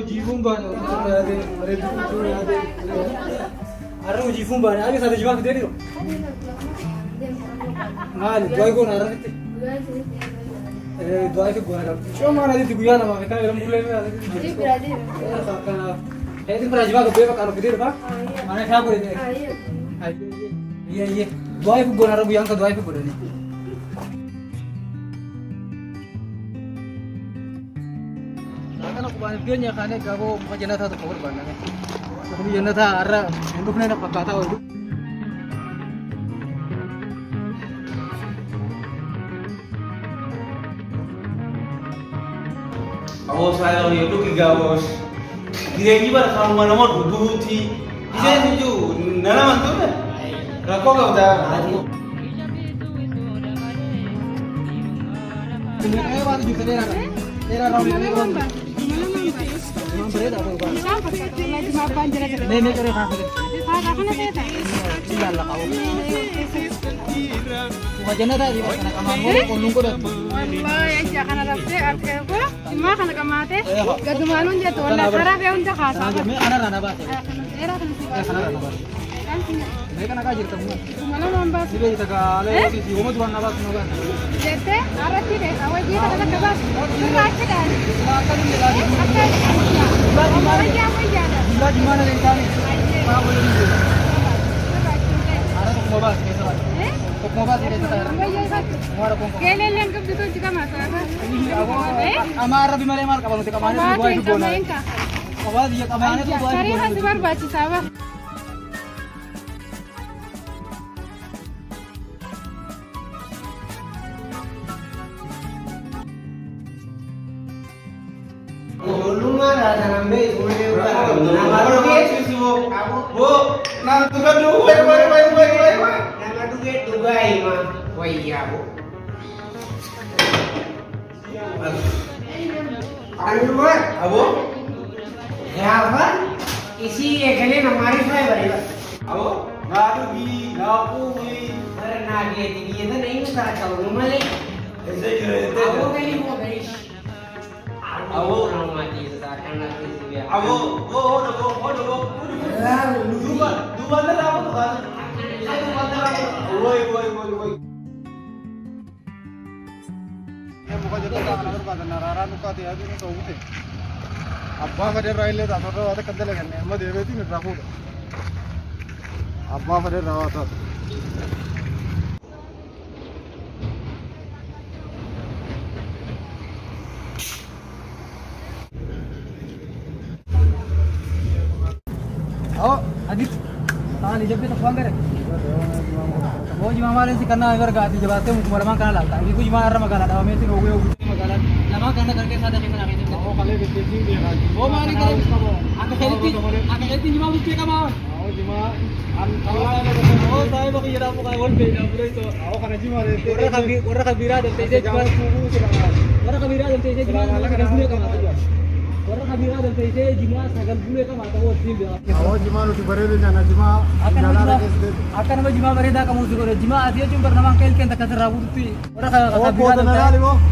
jifuun baane otoo yaadee bareedu otoo yaadee har'a jifuun baane ani sada jimaa fidee jiru maali du'aa goona har'atti du'aa fi goona qabdi shoo maal adiitti guyyaa namaa fi kan jedhamu bullee kanaaf heetiin fira jimaa gabbee fakkaatu fidee dhufa mana isaa godhe ayyee du'aa fi goona har'a guyyaan ka du'aa fi godhanii Kuban dia kan gabo muka jenazah tu korban kan. Tapi jenazah arah hidup ni nak kata hidup. Awas saya hidup kita awas. Dia ni bar kamu mana mau duduk ti. Dia tu nana mantu ni. Rakau kau dah. Ini apa tu juga dia nak. Era ramu ni kan. Berita apa bukan? Nenek kerja apa? Tinggal lah kau. Wajahnya tadi mana kamu nunggu dah. Wallahi ya kan ada sih aku. Cuma kan kamate. Gak malun jatuh. Wala karena dia unjuk khas. Anak rana bahasa. Era kan sih. Anak rana bahasa. Mereka nak ajar kamu. Mana nambah? Sih kita kalau si Umar tuan nabas nabas. Jadi arah sih deh. Awal dia kata nabas. Nggak ada kan? Makan ni lagi. Jumlah di mana yang kami? Mana boleh di sini? Ada pengobas, biasa. Pengobas ini kita. Mana pengobas? Kalian yang kebetulan itu juga masalah. Amar lebih mana kalau kita mana tu buat itu bona. Pengobas dia kemana tu buat? Cari hasil baru baca sawah. Isi ekale namari fry bariba. Abo, naadu bi, naapu bi. अरे नागे ये तो नहीं बता रहा हूँ मले ऐसे ही रहते हैं. वो कहीं वो कहीं Abo, माती से करना किसी भी abo, oh, dua dah apa tu kan? Woi. Muka jadi tak nak berpada nararan muka dia tu ni kau udah. Abah pada rail le, tapi ada kerja lagi ni. Amma dewe tu ni rahu. Abah pada rawa tu. Oh, Adit. Tahan jab kita phone करे. वो जी हमारे से करना अगर गाती जब आते हैं मुझे मरमान करना लगता है कि कुछ मार रहा मगाना था हमें से हो गए मगाना लगा करना करके साथ में लगा देते वो खाली बेचती है वो मारी करे आके खेलती जिमा मुझे का मार आओ जिमा हम वो साहब को ये राम का बोल पे पूरे तो आओ खाना जिमा देते और कबीरा देते से जिमा और कबीरा देते से जिमा लगन बुले का माता और कबीरा देते से जिमा लगन बुले का माता वो तीन आओ जिमा नु बरे दे जाना जिमा akan nama jima mereka kamu juga jima dia cuma bernama kail kan tak kata rabu tu orang kata biar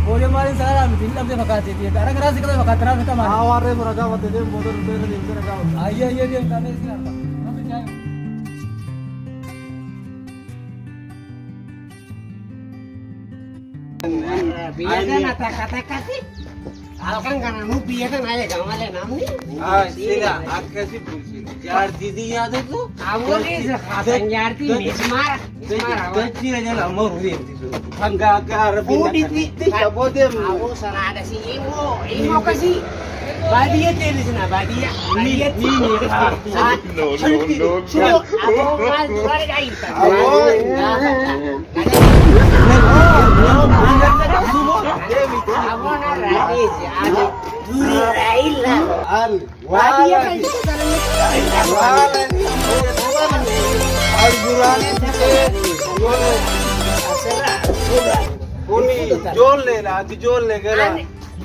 boleh main salah mungkin lebih makan dia orang kerasi kalau makan terang kita mana awalnya mereka waktu dia motor tu dia mereka ayah dia kami sini apa nanti jangan biarkan kata-kata sih alkan kan kamu biarkan aja kamu ada namanya Sila, aku sih bullshit. Jar didi याद है तू? kamu ni sekarang yarti mismar Kecil aja lah mau rutin itu. Hangga ke Arab ini. Tidak boleh. kamu sana ada si imo kasih badia tenis na badia Ini. no aku mal jual air aku na radis ada duri rail Al. badia kan Al Qurani Kuni jol le la, tu jol le gala.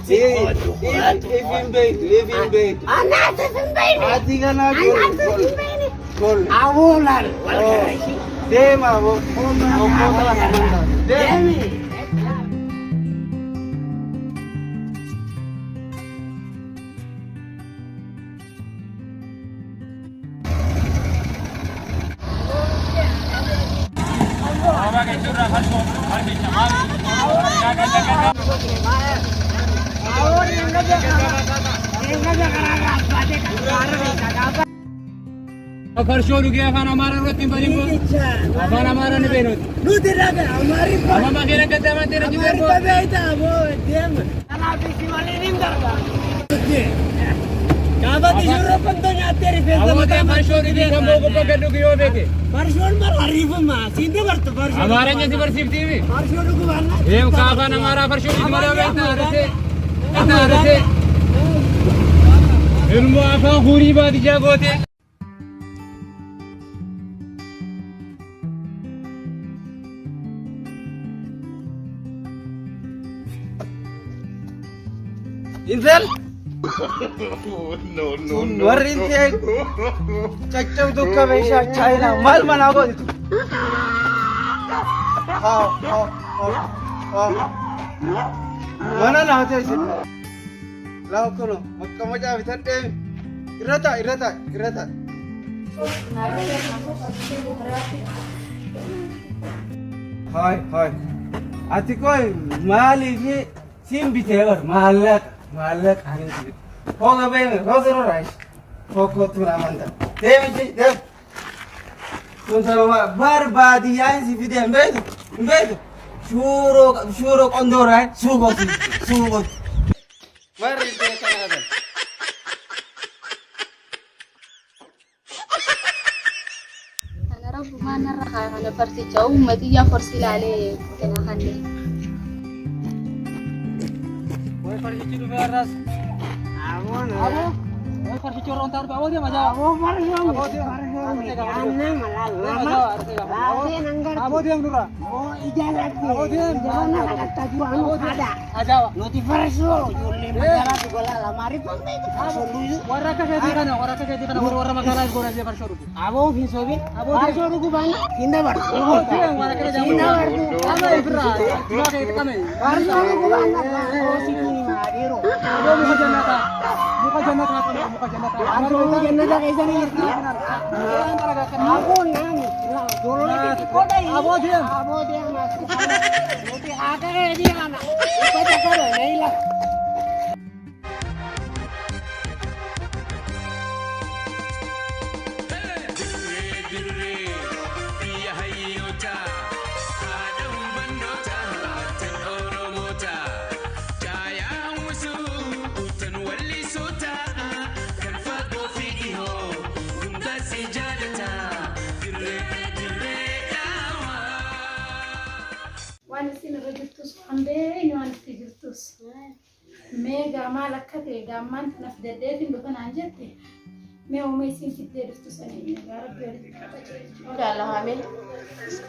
Evin bait. anak sesendiri Ati kana jol. awulan Dema wo. Demi फर्शों रुके अफान हमारा रोटी बनी को अफान हमारा नहीं बेनो Nuti raga, amari pa. हम बाकी रख देते हैं तेरे जुबे Amari को pa beita, wo dem. Ana bisi wali nindar ba. Kaba di Europe to nya teri face अब होते फर्शों रुके हम लोगों को पकड़ लुकी हो बेके Parshon mar harif ma. Sinde barto parshon. हमारे जैसी बरसीफ थी भी Parshon ko banna. ये काफान हमारा फर्शों रुके वाला बैठना रहे इनको आफा खूरी बात जाग होते Intel? Warri Intel. Cacau duka besha China. Mal mana ko dito. Mana na hote isi. Lao kono. Makka maja bitan dem. Irata. Hai. Ati koi mali ni sim bitevar malak angin sibit. Hoga ben, hoga no rice. Hoko tuna manda. Dem. Tun sama barbadi yang sibit dem bedu. Shuro kondorai, sugot. Mari dia kana ada. أنا رب ما نرخى أنا فرسي جو مدية فرسي عليه كنا خلي Woi farsi curu beras. Amon. Woi farsi curu ontar bawa dia maja. Abo parshon. Anna malal. Abo nanggar. Abo dia nura. Oh ijarat. Abo dia. Jangan nak taju anu ada. Aja. Nuti farsho. Julle magara tu gola lamari pa beita farsho luju. Waraka jadi kana warra magara gora dia farsi ruku. Abo fisobi. Abo farsho lugu bang. Hinda bar. Abo dia waraka jamu. Hinda bar. Ama ibra. Cuma kayak kami. Farsho lugu bang. Oh sini madiro. Abo muka jannata. Muka jannata. Abo jannata kaisa ni irti. Abo nang. Dolo ni koda hi. Abo dia masuk. Nuti ada dia anak. Ipa karo nahi la. وانا سين رجلتوس عندي وانا تجرتوس ميجا مالك كتير جامان نفددت بكون عنجتي مي ومي سين تدرتوس انا يا رب udah lah hamil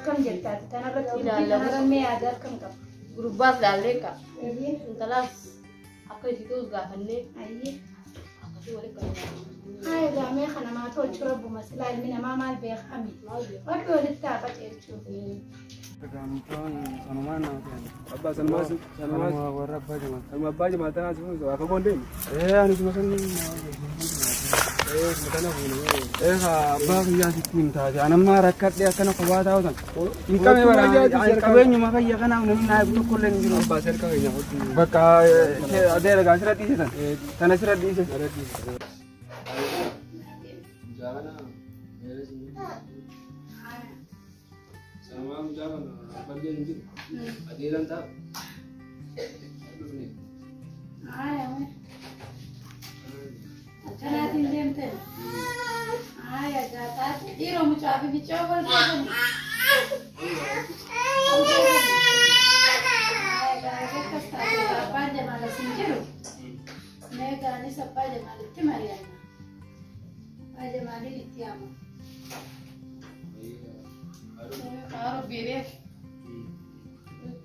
كم جلتات انا بتقول Tidak ada. انا مي ada كم كم berubah dalek kak ايه telas aku itu gak hendak ايه aku tuh balik ke هاي جامي خنا ما تقول شرب ومسلا من ما مال بيخ امي وتقول التابت تشوفي Abba Salmas warra abba jama. Salma abba jama tana su aka bonde. Ani su masan mutana ko ne. Ha abba ya sikin ta ana ma rakat ya kana ko bata wasan. In kame bara an kabe ni maka ya kana mun na bu kullen ni abba sar ka ya baka ade daga sira dise tan. Tana sira dise. Jana Sama jalan, bagian itu, adilan tak? هاي انا تنجمت هاي جاتات ديرو مچابي بيچوبل هاي كستا باجه مال سنجرو ميغا ني سباجه مال تماريانا باجه مال لتيامو Karo biref.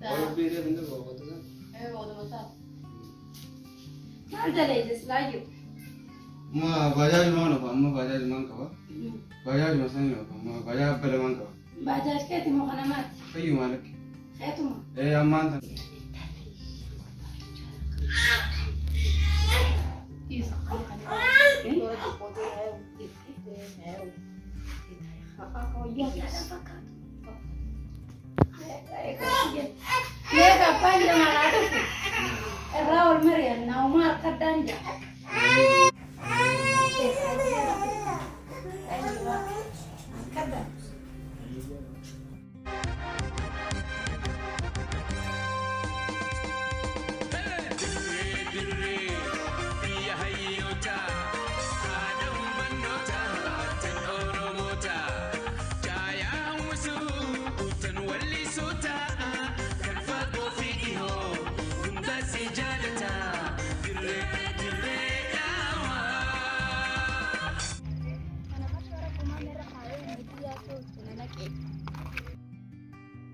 Kalau beda benda bawa tu kan? Bawa tu betul. Mana lagi selayu? Ma bajaj mana pa? Ma bajaj mana kau? Bajaj macam ni apa? Ma bajaj apa mana kau? Bajaj ke timu kana mat? Kayu mana? Itu mah. Aman tak? Isa. Oh iya, ada pakai. كدان جماعة تفي الراول مريم نومار كدان جا كدان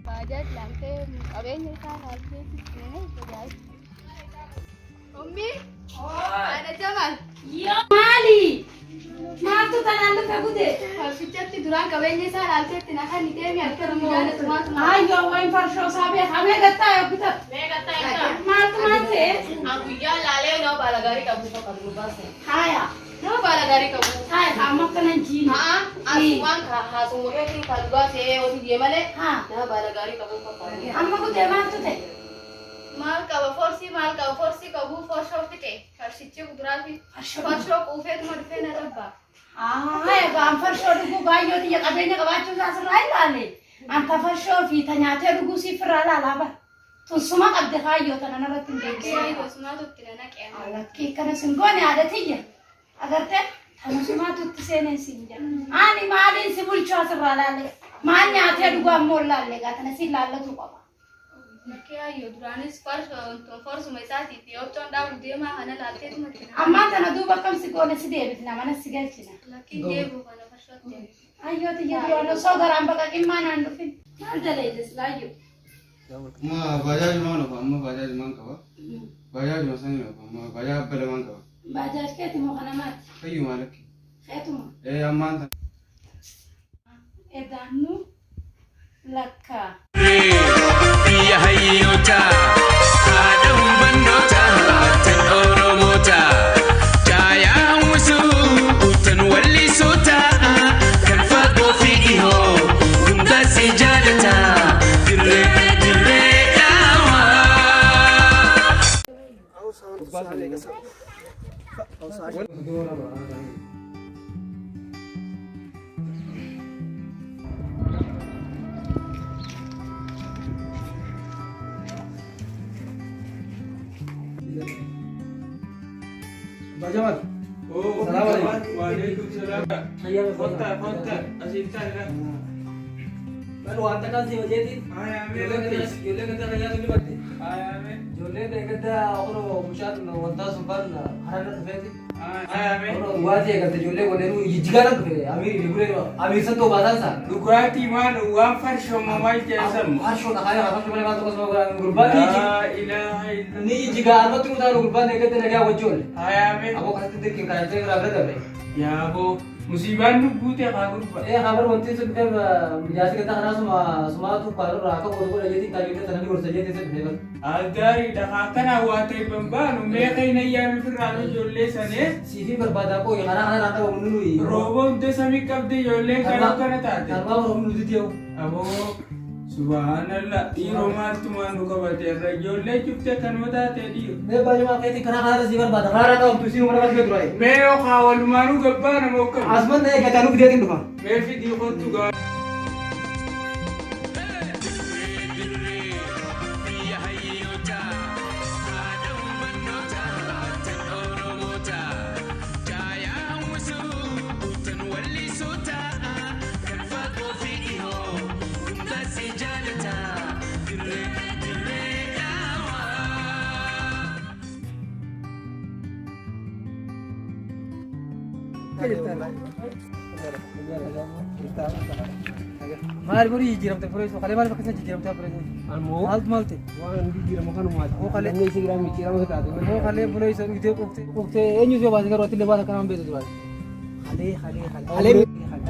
Bajaaj lankee qabeenya isaa haalteetti seenee tajaajilu. Ummii? Haadha Jamal. Maali? Maaltu tanaan dhufe gute? Farsichatti duraan qabeenya isaa haalteetti nakan ni deemi halkan jaalatu maatu. Ayyoo wayin farshoo saabee hamee gattaa yoo bitat. Mee gattaa egaa. Maaltu maal ta'e? An guyyaa laalee nama baala gaarii qabu tokko qabu baase. Haaya. Nama baala gaarii qabu. Haaya amma kanan jiin. Asumaan haasumurreetiin kan baasee hojii deemalee Haa. nama baala gaarii qabu tokko. Amma gute maaltu ta'e? Maal qaba forsii qabu forshoo fixe. Farsichi kuduraafi farshoo quufeetuma dhufee na rabbaa. Haaya gaan farshoo dhuguu baay'oo xiyya qabeenya qabaachuu isaa sirraa ilaale. Anta farshoo fi ta nyaatee dhuguu siif irraa ilaalaa bara. Tunsuma qabde kaayyoo tana narratti hin deebisaa. Gosumaatu itti na naqee. Lakkii kana singoone haadha tiyya. Agartee tanasumaatu itti seeneen siin jira. Ani maaliin si bulchuu asirraa ilaale? Maal nyaatee dhuguu ammoo ilaalle gaa tana si ilaallatu qaba. Lakkee ayyoo duraanis forsuma isaatiif yoo ta'u dhaabu deemaa kana laalteetuma itti na. Ammaa tana duuba akkamsi goone si deebifna mana si galchina. Lakkii deebi'u kana farshootti. Ayyoo tiyya duwwaan osoo garaan baqaqimmaa naan dhufin. Maal daleedes laayyoo. Ma bajaaj mana apa? Ma bajaaj mana kau? Bajaaj masanya apa? Ma bajaaj apa mana kau? Bajaaj keeti moo kana maati? Kayu malak. Keetuma. Aman. Edaannu lakka. Biyya hayyoota haadha hubannoota tan Oromoota jaayaan wisuu tan wallisoota kan fagoo fi dhihoo hunda si jaalata dirree dirree Jamal. Oh, Assalamualaikum. Waalaikumsalam. Iya, Fonta, asintan lah. Baru anta kan sih jadi. Jolle kata kaya tu berarti. Jolle deh kata orang musyarat wanta suban harana terfeti. Orang wajib kata jolle kau dulu jigaran tu deh. Amir satu badan sa. Dugati mana uang farsho mamai jasam. Harsho tak kaya apa cuma lepas tu semua orang gurbani. Ilaha illallah. Ni jika armat tu mudah gurbani kata lagi awak jol. Amin. Aku kata tu kita itu yang rakyat ada. Ya bo, musiban nubute khabar ba. Khabar wanti tu kita jasa kita karena semua tu kalau raka bodoh jadi tadi kita tadi urus saja itu benar. Agari dakatan awate pembanu mekai na yami firano jolle sane. CV berbada ko yang karena rata menului. Robo de sami kabde jolle kana kana tate. Karena orang menului dia. Abo subhanallah tiro matu manu kabate jolle chufte kanota te dio. मैं बाजू में कहती karena CV berbada. Karena rata untuk sini mana masih beruai. Meo khawal manu gabbana mokka. Asman ne kata lu dia tin duka. Me fi di khotu ga. Mahal buri jiram te pura itu. Kali mahal pakai saja jiram te pura itu. Mahal mahal te. Wan di jiram makan umat. Oh kali. Ini sih kami ciram kita tu. Oh kali pura itu itu ukte enyu juga bahasa kalau tidak bahasa kan ambil itu tuh.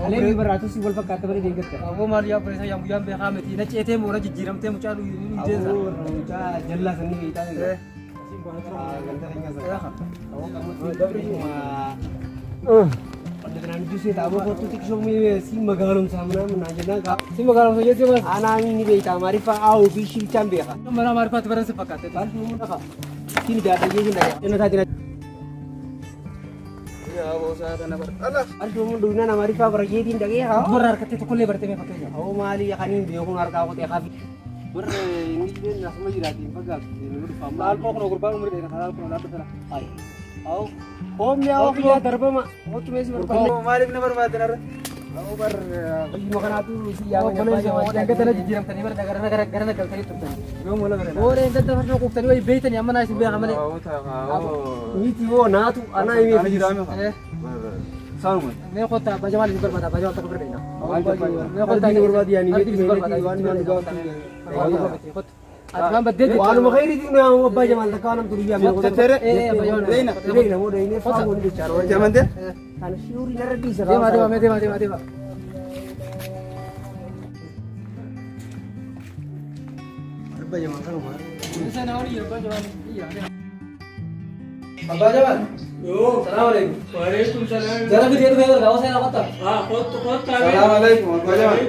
Hale भी बरातों से बोल पक्का तबरे देंगे क्या? वो मारिया परेशान yang beham itu. Nanti itu mau orang jiram te muncul ini jasa. रोजा जल्ला Sunny kita ni. Ganda ringan saya. Kamu dabri cuma. Dengan itu sih tahu kok tuh tikso mi si magalum samna menajana ka. Si magalang sa jeto bas. Ana ini beita marifa au bishil chambe ka. Mana marifat baran sa pakat. Tal mo na ka. Sini data ye ni ya. Ina tadi na. Ya bos ada na bar. Allah. Al tumu duna na marifa barje din dage ha. Barar ka tito kulle barte me patay. Au mali ya kanin biyo ko narka ko te kafi. Ber ini din na sama jiratin pagak. Nur Mal famal. ko ko gurbang mo din halal ko lato sala. Ai. Au. Om ya au ya darba ma. O tume si barpa. Malik na bar badan ar. Au bar makan atu si ya Ako pala siya. Ako ang ganda jiram tani bar gara na kalkali to tani. Yo mo la gara. Ore ang ganda farno ko tani way beitan yamma na simbe kamale. Oh ta oh. Ni ti wo na tu ana ini Jirame ka. Eh. Sama. Me ko ta bajamal si bar mata bajamal ta ko berde na. Me ko ta ni berbadi yani ni me ni wan wan ga. At man badde. Wanu makhairi din na ang abba jamal takanam tu biya me ko. Tere. Eh bajamal. Reina. Reina mo reina fa mo ni bicharo. Jaman de. Kana siuri na radi sa. Dema. Abba jamal kan umar. Isa na ori bajamal. Iya. Bajamal. Yo, assalamualaikum. Waalaikumsalam. Jara video tu favor gawa saya kota. Kota. Assalamualaikum. Bajaman.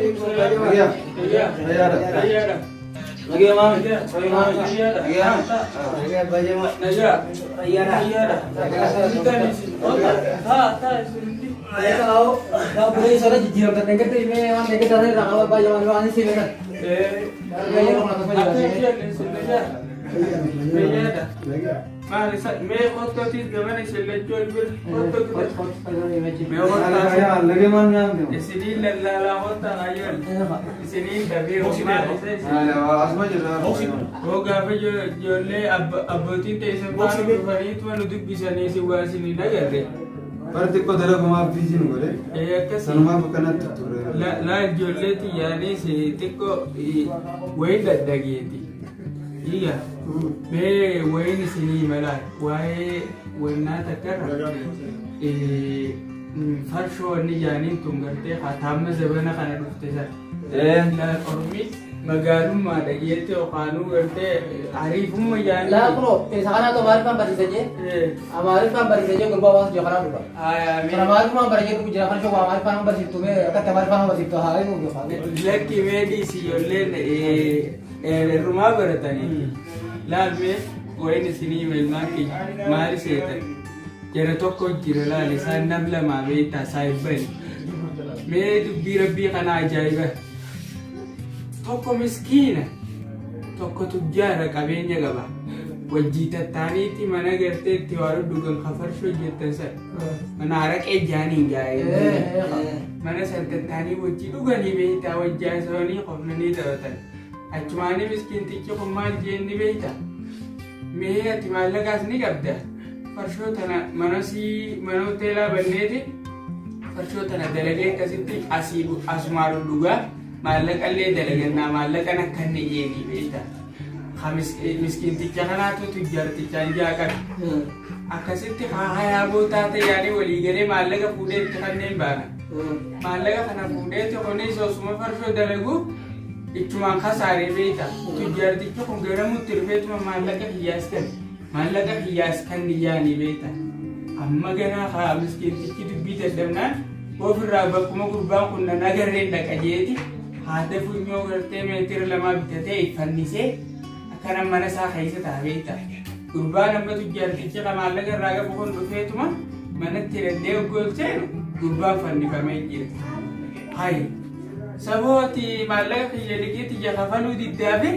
Iya. Iya. Iya. Lagi mama. Iya. Ya abba jamal. Naja. Iya dah. Saya tahu. Kau boleh soalnya jijiran tertengger tu ini memang mereka cari rakyat bajamal ini sih benar. Gaya kau nak apa juga? Lagi man yang tu. Asma jadi. Berarti kau dah guma bijin boleh. Sama bukan tu. La ijoolleeti yaani si xiqqoo wayin daddageeti. Iya. Mee wayin isinii malaa waa'ee wannaa takkarra farshoo wanni jaaniin tun gartee hataamma zabana kana dhufte san. La ormi magaalummaa dhageetti yookaanuu gartee ariifumma jaanii. Lah kuno, sekarang tu hamaरे पास बड़ी सजे, हमारे पास बड़ी सजे गुरबा वास जो खराब हुआ. हमारे पास बड़ी सजे कुछ जगह जो हमारे पास बड़ी तुम्हें कत्ते हमारे पास बड़ी तो हाय वो जो खाने. Lakki meedii ijoolleen rumaa baratanii laalmee wayin isinii melmaanki maali seetan jara tokko jira laal isaan nam lamaa beektaa saayibbani mee dubbii rabbii kana ajaa'iba tokko miskiina tokko tujjaara qabeenya qaba wajjii tattaaniitti mana garteetti waan dhugan kafarshoo jettan san mana araqee jaaniin gaa'ee mana san tattaanii wajjii dhuganii beektaa wajjaa isaanii qofnanii taphatan achumaanii miskiintichi kun maal jeenni beekta mee ati maallaqaas ni qabda farshoo tana mana hoteelaa banneeti farshoo tana dalagee akkasitti asumaan dhugaa maallaqallee dalagannaa maallaqan akka inni jeenii beekta miskiinticha kanaatu tujjaartichaan jaa qabe akkasitti hayaa bootaate yaanii waliigalee maallaqa fuudheetti kanneen baana maallaqa kana fuudheetti kunis osuma farshoo dalagu ichumaan kasaaree beekta tujjaartichi kun garamutti dhufeetuma maallaqa hiyyaas kan yaanii beekta amma ganaa haa miskiintichi dubbii daddabnaan ofirraa bakkuma gurbaan kun nan agarreen dhaqajeeti haata funyoo gartee meetira lamaa bitatee iffannisee akkana mana isaa keessa taabeeta gurbaan amma tujjaartichi maallaqa irraa qabu kun dhufeetuma manatti dandee oggoolcheenu gurbaan fannifamee jira hayi sabooti maallaqa kiyya liqiitti kafaluu diddaabe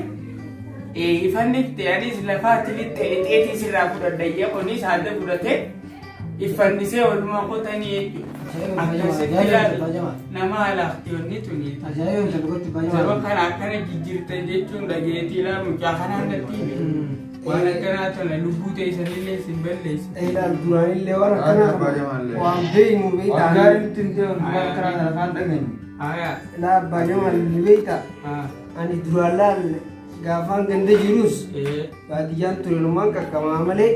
ifannifte anis lafaatti lixxeetii sirraa fudhadhayya kunis haata fudhatee iffannisee walumaa qotanii akkasitti nama alaaqtiyoonni tuni saba kana akkana jijjiirtan jechuun dhageetii laa mucaa kanaan natti waan akkanaa tana lubbuu teessanillee sin balleessa. Ilaal duraanillee waan akkanaa waan beeynu beeyta. Waan gaariin tinjee waan kanaa kan dhageenyu. Ilaa abbaa jamal beeyta. Ani duraan laal gaafaan ganda jirus baadiyyaan ture numaan qaqqabaa malee.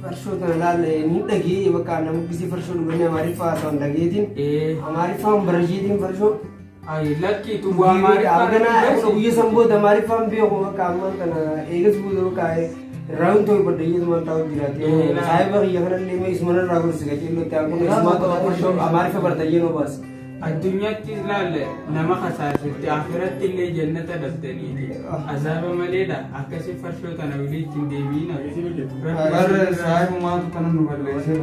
Farshoo tana laal ni dhagee bakka nama gisee farshoo dhuganii amaariffaa ta'an dhageetiin amaariffaan barasheetiin farshoo. Lakki tu buah Agana guyya san booda amaariffaan beeku bakka ammaan kana eegas booda bakka Round to but the one town Girati. Cyber Yakan is one of the Ragus, America, but the Universe. Addunyatti ilaalle nama kasaasifti akhiratti illee jannata dabdaniiti azaaba maleedha akkasi farshoo tana walitti hin deebiina Barra saahibu maatu kana nu balleessee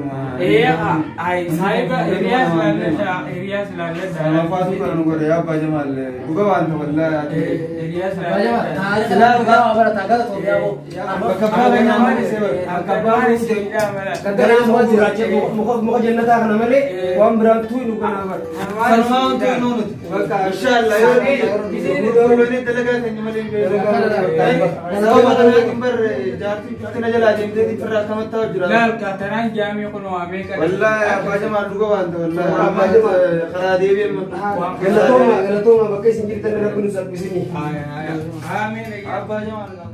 ay saahiba Hiriyaas laalladha Mafaatu kana nu godhe yaa abbaa Jamaal dhuga waan ta'u wallahi Hiriyaas Taarikhilaa dhugaa bara taagata Itoophiyaa bakka baala namaa isee akka baala seedaa mala Kadang semua jiraachuu muka jannataa kana malee waan biraatu nu kana bara Salmaan ta'e nuti bakka inshallah yoo ni doolanii dalagaa keenya malee sababa kanaatiin bar jaartii kana jalaa deemtee irraa akkamitti jira laal katanaan jaamii kun waamee qaba wallahi abbaa Jamaal dhuga waan ta'e wallahi abbaa Jamaal karaa deebi'een galatooma bakka isin jirtan rabbi nu salphisini amiin abbaa Jamaal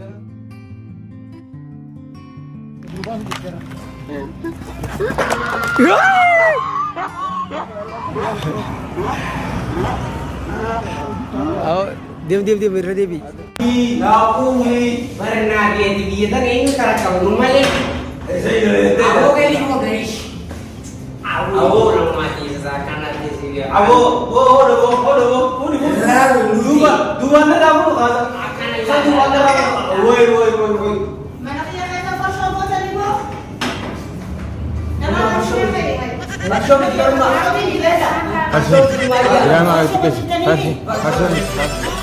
Diam berada bi. Aku pernah dia di dia ini cara kamu rumah ni. Aku kali mau guys. Aku orang mati sesakan nanti sih. Abo, dua na kamu kata. Satu ada. Woi. Mana kaya kaya first shop tadi bu? Nama first shop ni. Masuk di rumah. Ini di beda. Masuk di rumah. Kasih.